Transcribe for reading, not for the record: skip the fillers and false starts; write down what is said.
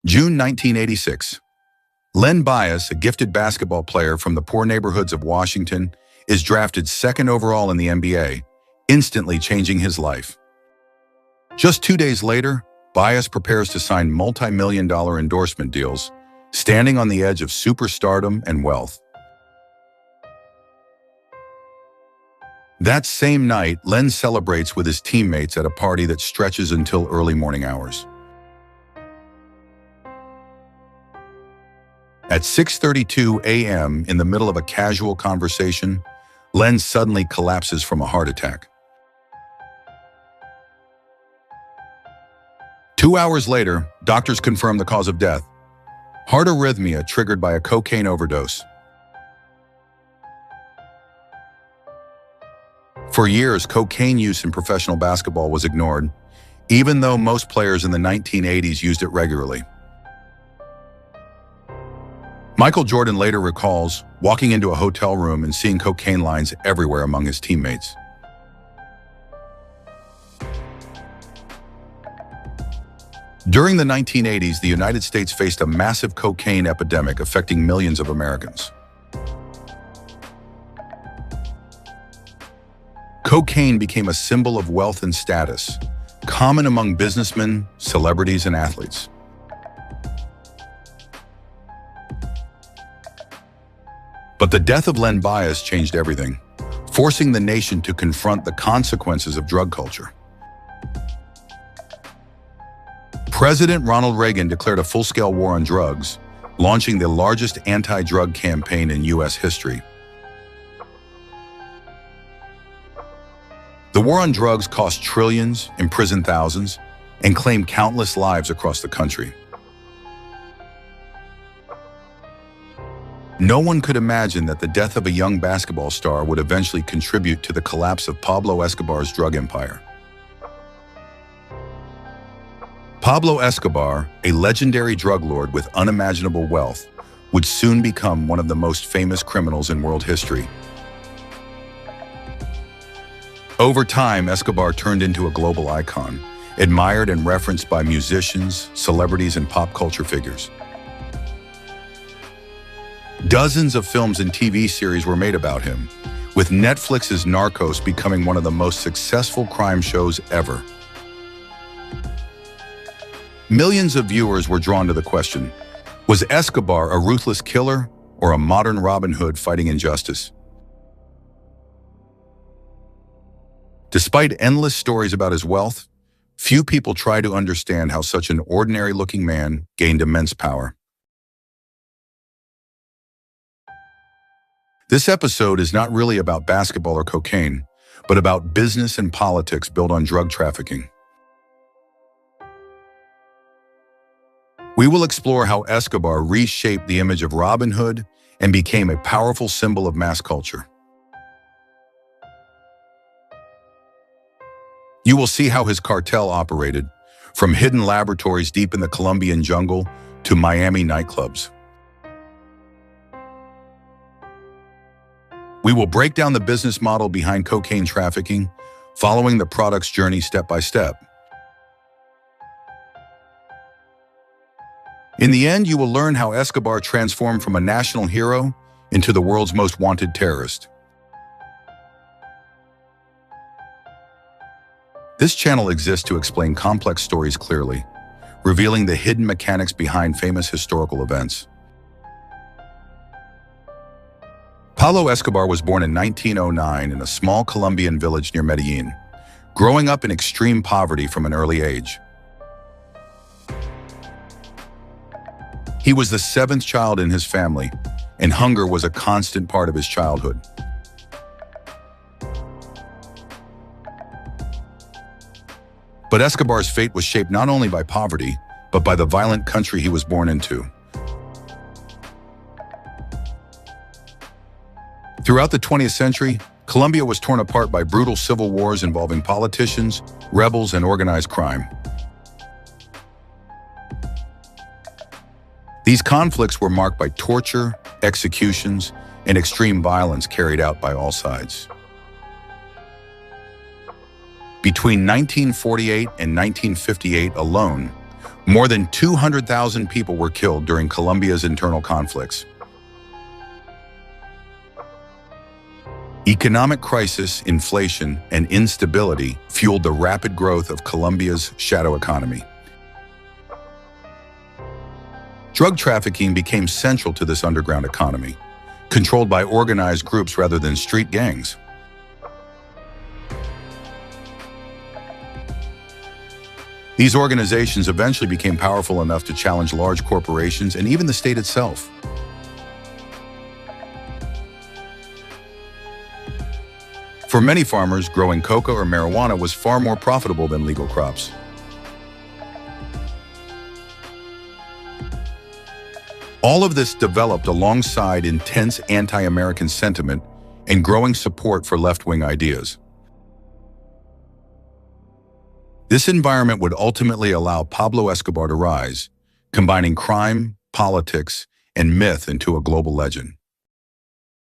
June 1986. Len Bias, a gifted basketball player from the poor neighborhoods of Washington, is drafted second overall in the NBA, instantly changing his life. Just 2 days later, Bias prepares to sign multi-million-dollar endorsement deals, standing on the edge of superstardom and wealth. That same night, Len celebrates with his teammates at a party that stretches until early morning hours. At 6:32 a.m., in the middle of a casual conversation, Len suddenly collapses from a heart attack. 2 hours later, doctors confirm the cause of death: heart arrhythmia triggered by a cocaine overdose. For years, cocaine use in professional basketball was ignored, even though most players in the 1980s used it regularly. Michael Jordan later recalls walking into a hotel room and seeing cocaine lines everywhere among his teammates. During the 1980s, the United States faced a massive cocaine epidemic affecting millions of Americans. Cocaine became a symbol of wealth and status, common among businessmen, celebrities, and athletes. But the death of Len Bias changed everything, forcing the nation to confront the consequences of drug culture. President Ronald Reagan declared a full-scale war on drugs, launching the largest anti-drug campaign in U.S. history. The war on drugs cost trillions, imprisoned thousands, and claimed countless lives across the country. No one could imagine that the death of a young basketball star would eventually contribute to the collapse of Pablo Escobar's drug empire. Pablo Escobar, a legendary drug lord with unimaginable wealth, would soon become one of the most famous criminals in world history. Over time, Escobar turned into a global icon, admired and referenced by musicians, celebrities, and pop culture figures. Dozens of films and TV series were made about him, with Netflix's Narcos becoming one of the most successful crime shows ever. Millions of viewers were drawn to the question: was Escobar a ruthless killer or a modern Robin Hood fighting injustice? Despite endless stories about his wealth, few people try to understand how such an ordinary-looking man gained immense power. This episode is not really about basketball or cocaine, but about business and politics built on drug trafficking. We will explore how Escobar reshaped the image of Robin Hood and became a powerful symbol of mass culture. You will see how his cartel operated, from hidden laboratories deep in the Colombian jungle to Miami nightclubs. We will break down the business model behind cocaine trafficking, following the product's journey step by step. In the end, you will learn how Escobar transformed from a national hero into the world's most wanted terrorist. This channel exists to explain complex stories clearly, revealing the hidden mechanics behind famous historical events. Pablo Escobar was born in 1909 in a small Colombian village near Medellin, growing up in extreme poverty from an early age. He was the seventh child in his family, and hunger was a constant part of his childhood. But Escobar's fate was shaped not only by poverty, but by the violent country he was born into. Throughout the 20th century, Colombia was torn apart by brutal civil wars involving politicians, rebels, and organized crime. These conflicts were marked by torture, executions, and extreme violence carried out by all sides. Between 1948 and 1958 alone, More than 200,000 people were killed during Colombia's internal conflicts. Economic crisis, inflation, and instability fueled the rapid growth of Colombia's shadow economy. Drug trafficking became central to this underground economy, controlled by organized groups rather than street gangs. These organizations eventually became powerful enough to challenge large corporations and even the state itself. For many farmers, growing coca or marijuana was far more profitable than legal crops. All of this developed alongside intense anti-American sentiment and growing support for left-wing ideas. This environment would ultimately allow Pablo Escobar to rise, combining crime, politics, and myth into a global legend.